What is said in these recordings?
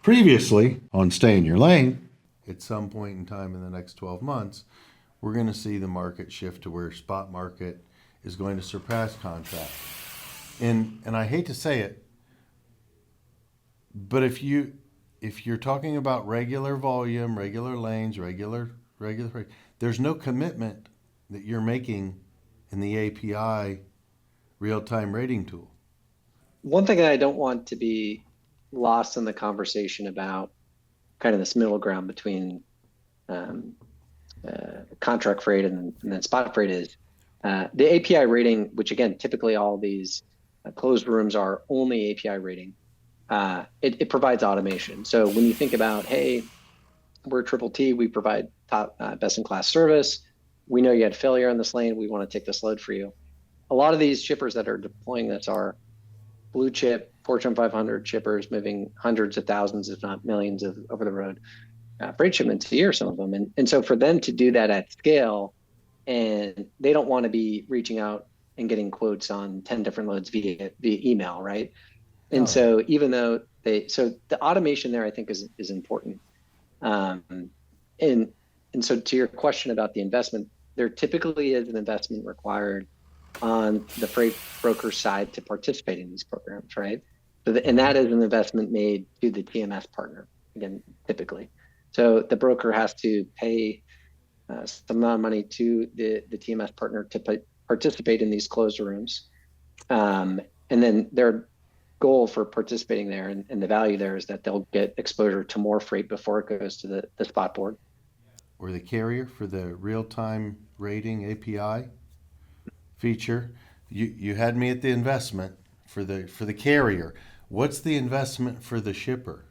Previously, on Stay in Your Lane, at some point in time in the next 12 months, we're going to see the market shift to where spot market is going to surpass contract. And I hate to say it, but if you're talking about regular volume, regular lanes, regular, there's no commitment that you're making in the API real-time rating tool. One thing that I don't want to be lost in the conversation about kind of this middle ground between contract freight and then spot freight is the API rating, which again, typically all these closed rooms are only API rating. It provides automation. So when you think about, hey, we're Triple T, we provide top best in class service. We know you had failure on this lane. We want to take this load for you. A lot of these shippers that are deploying this are blue chip, Fortune 500 shippers moving hundreds of thousands, if not millions of over the road freight shipments a year, some of them. And so for them to do that at scale, and they don't want to be reaching out and getting quotes on 10 different loads via email, right? And so even though so the automation there, I think is important. And so to your question about the investment, there typically is an investment required on the freight broker side to participate in these programs, right? And that is an investment made to the TMS partner, again, typically. So the broker has to pay some amount of money to the TMS partner to participate in these closed rooms. And then their goal for participating there and the value there is that they'll get exposure to more freight before it goes to the spot board. Or the carrier for the real-time rating API feature. You had me at the investment for the carrier. What's the investment for the shipper?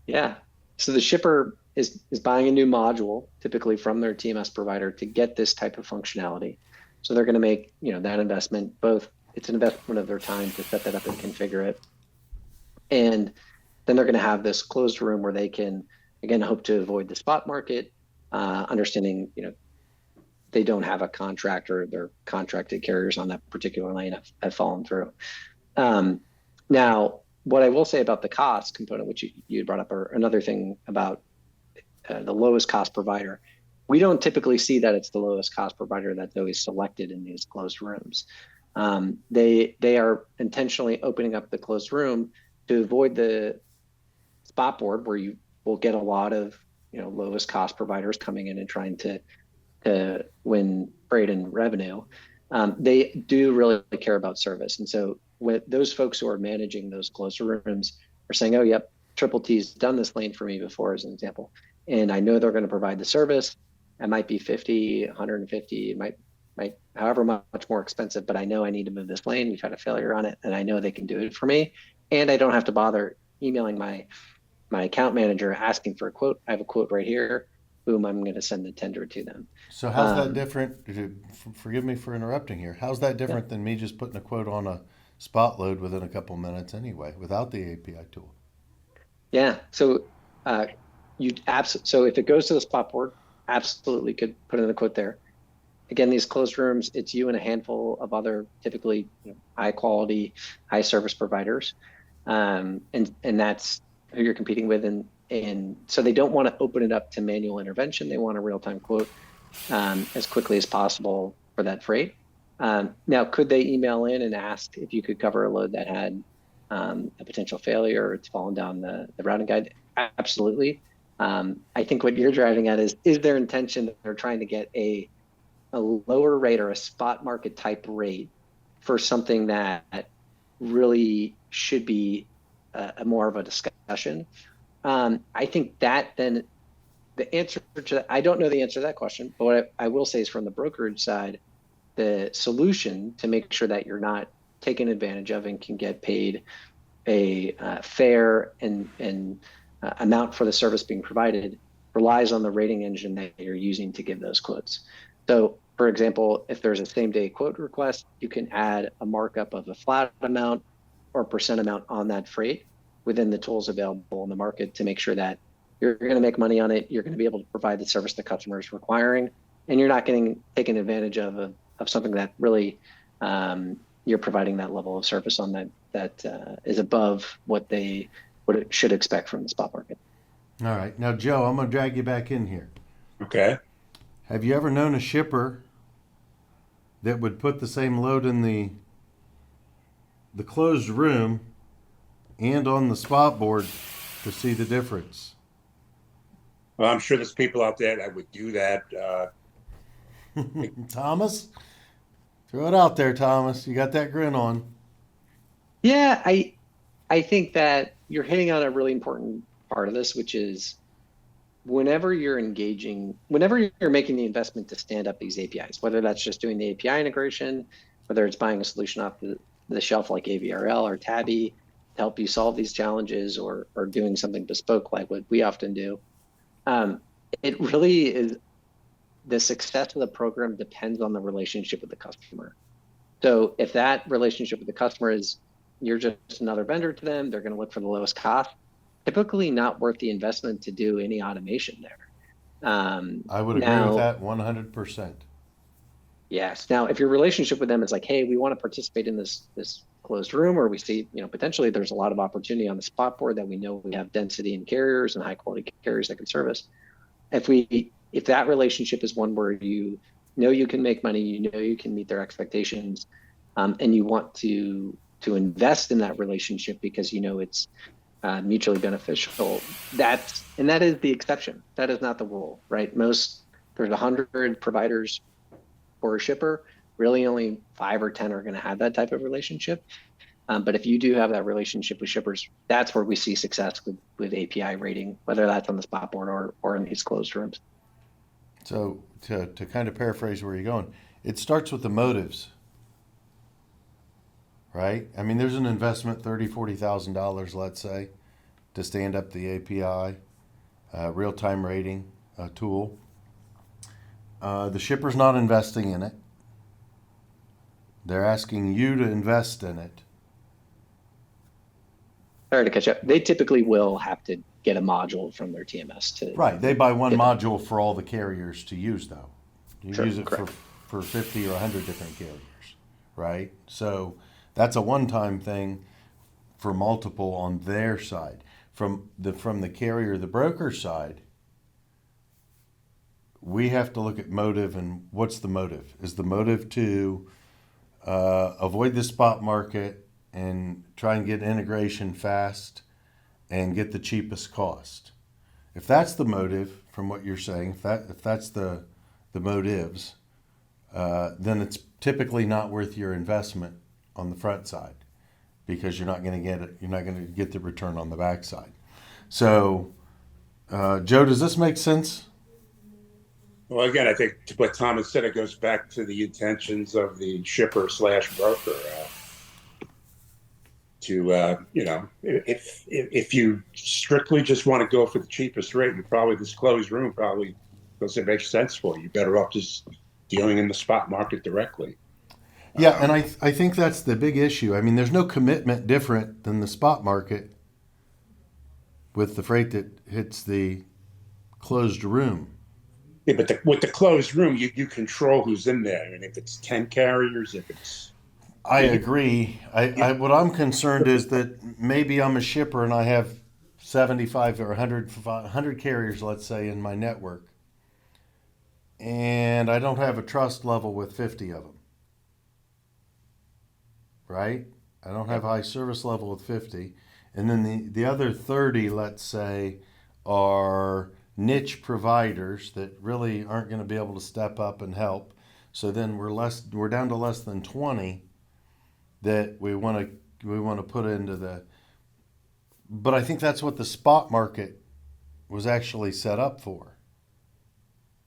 Yeah. So the shipper is buying a new module, typically from their TMS provider, to get this type of functionality. So they're going to make that investment. Both it's an investment of their time to set that up and configure it, and then they're going to have this closed room where they can again hope to avoid the spot market, understanding they don't have a contract or their contracted carriers on that particular lane have fallen through. Now, what I will say about the cost component, which you brought up, or another thing about the lowest cost provider, we don't typically see that it's the lowest cost provider that's always selected in these closed rooms. They are intentionally opening up the closed room to avoid the spot board where you will get a lot of lowest cost providers coming in and trying to win freight and revenue. They do really care about service. And so with those folks who are managing those closed rooms are saying, oh, yep, Triple T's done this lane for me before, as an example. And I know they're going to provide the service. It might be 50, 150, it might however much more expensive, but I know I need to move this lane. We've had a failure on it, and I know they can do it for me. And I don't have to bother emailing my account manager asking for a quote. I have a quote right here. Boom, I'm going to send the tender to them. So how's that different? Forgive me for interrupting here. How's that different than me just putting a quote on a spot load within a couple minutes anyway, without the API tool? Yeah. So so if it goes to the spot board, absolutely could put in a quote there. Again, these closed rooms, it's you and a handful of other typically high quality, high service providers, and that's who you're competing with. And so they don't want to open it up to manual intervention. They want a real time quote as quickly as possible for that freight. Now, could they email in and ask if you could cover a load that had a potential failure or it's fallen down the routing guide? Absolutely. I think what you're driving at is their intention that they're trying to get a lower rate or a spot market type rate for something that really should be a more of a discussion. I think that then the answer to that, I don't know the answer to that question, but what I will say is from the brokerage side, the solution to make sure that you're not taken advantage of and can get paid a fair and amount for the service being provided relies on the rating engine that you're using to give those quotes. So, for example, if there's a same day quote request, you can add a markup of a flat amount or percent amount on that freight within the tools available in the market to make sure that you're going to make money on it. You're going to be able to provide the service the customer is requiring, and you're not getting taken advantage of something that really you're providing that level of service on that is above what they what it should expect from the spot market. All right. Now, Joe, I'm going to drag you back in here. Okay. Have you ever known a shipper that would put the same load in the closed room and on the spot board to see the difference? Well, I'm sure there's people out there that would do that. Thomas? Throw it out there, Thomas. You got that grin on. Yeah, I think that you're hitting on a really important part of this, which is whenever you're making the investment to stand up these APIs, whether that's just doing the API integration, whether it's buying a solution off the shelf like AVRL or Tabby to help you solve these challenges, or doing something bespoke like what we often do, it really is, the success of the program depends on the relationship with the customer. So if that relationship with the customer is you're just another vendor to them, they're going to look for the lowest cost, typically not worth the investment to do any automation there. I would agree with that 100%. Yes. Now, if your relationship with them is like, hey, we want to participate in this closed room, or we see, potentially there's a lot of opportunity on the spot board that we know we have density in carriers and high quality carriers that can service. If that relationship is one where you know you can make money, you know you can meet their expectations, and you want to invest in that relationship because it's mutually beneficial. That is the exception. That is not the rule, right? There's 100 providers for a shipper. Really, only 5 or 10 are going to have that type of relationship. But if you do have that relationship with shippers, that's where we see success with API rating, whether that's on the spot board or in these closed rooms. So to kind of paraphrase where you're going, it starts with the motives, right? I mean, there's an investment, $30,000-$40,000, let's say, to stand up the API, real-time rating tool. The shipper's not investing in it. They're asking you to invest in it. Sorry to catch up. They typically will have to get a module from their TMS to. Right. They buy one module for all the carriers to use, though. You use it for 50 or 100 different carriers, right? So that's a one-time thing for multiple on their side. From the carrier, the broker side, we have to look at motive, and what's the motive? Is the motive to avoid the spot market and try and get integration fast and get the cheapest cost? If that's the motive, from what you're saying, if that's the motives, then it's typically not worth your investment on the front side, because you're not going to get it. You're not going to get the return on the back side. So, Joe, does this make sense? Well, again, I think what Thomas said, it goes back to the intentions of the shipper/broker. If you strictly just want to go for the cheapest rate, and probably this closed room probably doesn't make sense for you. Better off just dealing in the spot market directly. Yeah, and I think that's the big issue. I mean, there's no commitment different than the spot market with the freight that hits the closed room. Yeah, but with the closed room, you control who's in there. And if it's 10 carriers, if it's... I agree. What I'm concerned is that maybe I'm a shipper and I have 75 or 100 carriers, let's say, in my network. And I don't have a trust level with 50 of them. Right? I don't have high service level with 50. And then the other 30, let's say, are niche providers that really aren't going to be able to step up and help. So then we're down to less than 20 that we want to put into the. But I think that's what the spot market was actually set up for.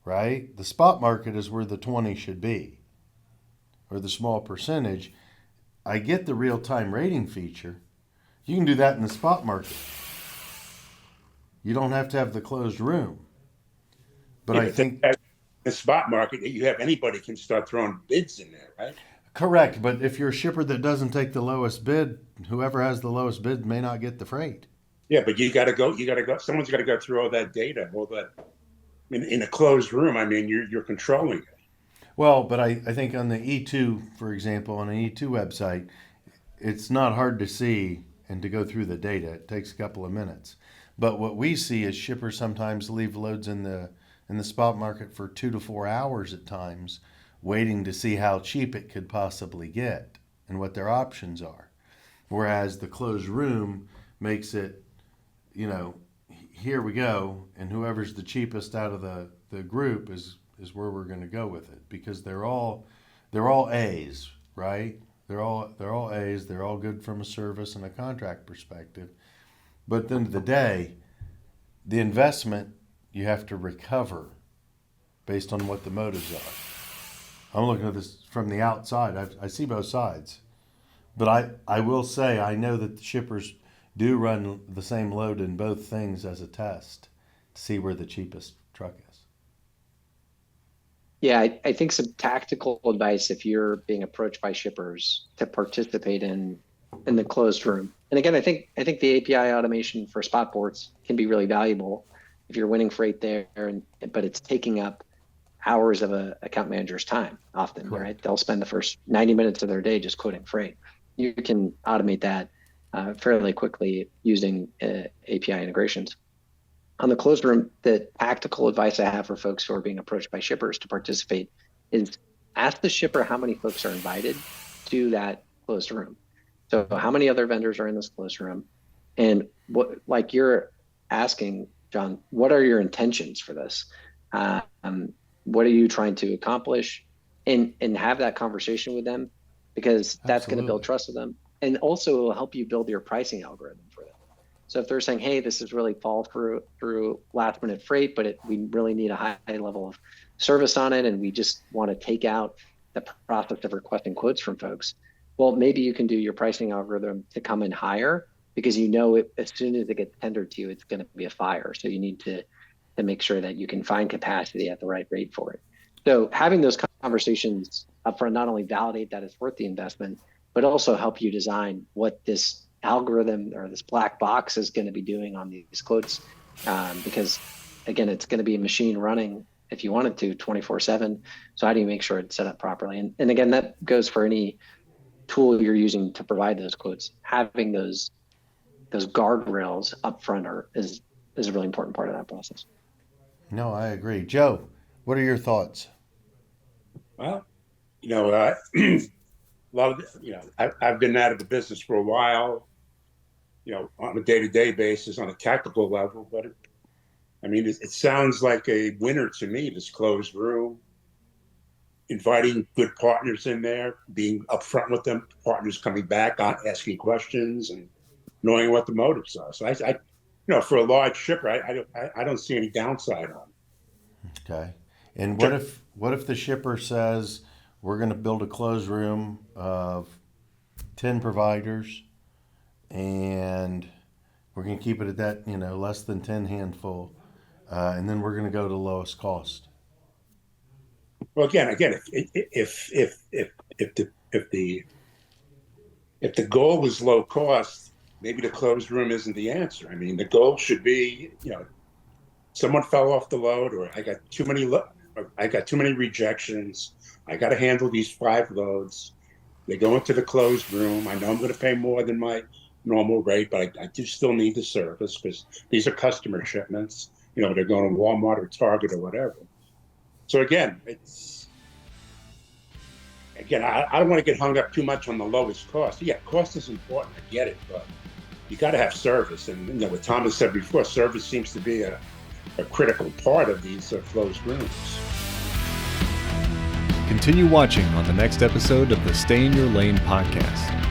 Right? The spot market is where the 20 should be, or the small percentage. I get the real-time rating feature. You can do that in the spot market. You don't have to have the closed room. But I think the spot market, you have anybody can start throwing bids in there, right? Correct, but if you're a shipper that doesn't take the lowest bid, whoever has the lowest bid may not get the freight. Yeah, but you got to go. Someone's got to go through all that data, all that. In a closed room, I mean, you're controlling it. Well, but I think on the E2, for example, on an E2 website, it's not hard to see and to go through the data. It takes a couple of minutes. But what we see is shippers sometimes leave loads in the spot market for 2 to 4 hours at times, waiting to see how cheap it could possibly get and what their options are. Whereas the closed room makes it, here we go, and whoever's the cheapest out of the group is where we're going to go with it, because they're all A's, right? They're all A's. They're all good from a service and a contract perspective. But at the end of the day, the investment you have to recover based on what the motives are. I'm looking at this from the outside. I see both sides. But I will say I know that the shippers do run the same load in both things as a test to see where the cheapest truck is. Yeah, I think some tactical advice if you're being approached by shippers to participate in the closed room. And again, I think the API automation for spot ports can be really valuable if you're winning freight there, but it's taking up hours of a account manager's time often, Correct. right? They'll spend the first 90 minutes of their day just quoting freight. You can automate that fairly quickly using API integrations. On the closed room, the tactical advice I have for folks who are being approached by shippers to participate is ask the shipper how many folks are invited to that closed room. So how many other vendors are in this closed room? And what, like you're asking, John, what are your intentions for this? What are you trying to accomplish? And have that conversation with them, because that's going to build trust with them. And also it will help you build your pricing algorithm for them. So if they're saying, hey, this is really fall through last minute freight, but we really need a high level of service on it, and we just want to take out the process of requesting quotes from folks. Well, maybe you can do your pricing algorithm to come in higher, because as soon as it gets tendered to you, it's going to be a fire. So you need to make sure that you can find capacity at the right rate for it. So having those conversations upfront not only validate that it's worth the investment, but also help you design what this algorithm or this black box is going to be doing on these quotes. Because again, it's going to be a machine running if you want it to 24/7. So how do you make sure it's set up properly? And again, that goes for any tool you're using to provide those quotes. Having those guardrails up front is a really important part of that process. No, I agree. Joe, what are your thoughts? Well, a lot of, I've been out of the business for a while, on a day-to-day basis, on a tactical level, but it sounds like a winner to me, this closed room, inviting good partners in there, being upfront with them, partners coming back, asking questions and knowing what the motives are. So I for a large shipper, I don't see any downside on it. Okay. And what if the shipper says, we're going to build a closed room of 10 providers, and we're going to keep it at that, less than 10 handful, and then we're going to go to lowest cost? Well, again, if the goal is low cost, maybe the closed room isn't the answer. The goal should be, someone fell off the load, or I got too many rejections. I got to handle these 5 loads. They go into the closed room. I know I'm going to pay more than my normal rate, but I do still need the service, because these are customer shipments. They're going to Walmart or Target or whatever. So again, I don't want to get hung up too much on the lowest cost. Yeah, cost is important. I get it, but you got to have service. And what Thomas said before, service seems to be a critical part of these closed rooms. Continue watching on the next episode of the Stay in Your Lane podcast.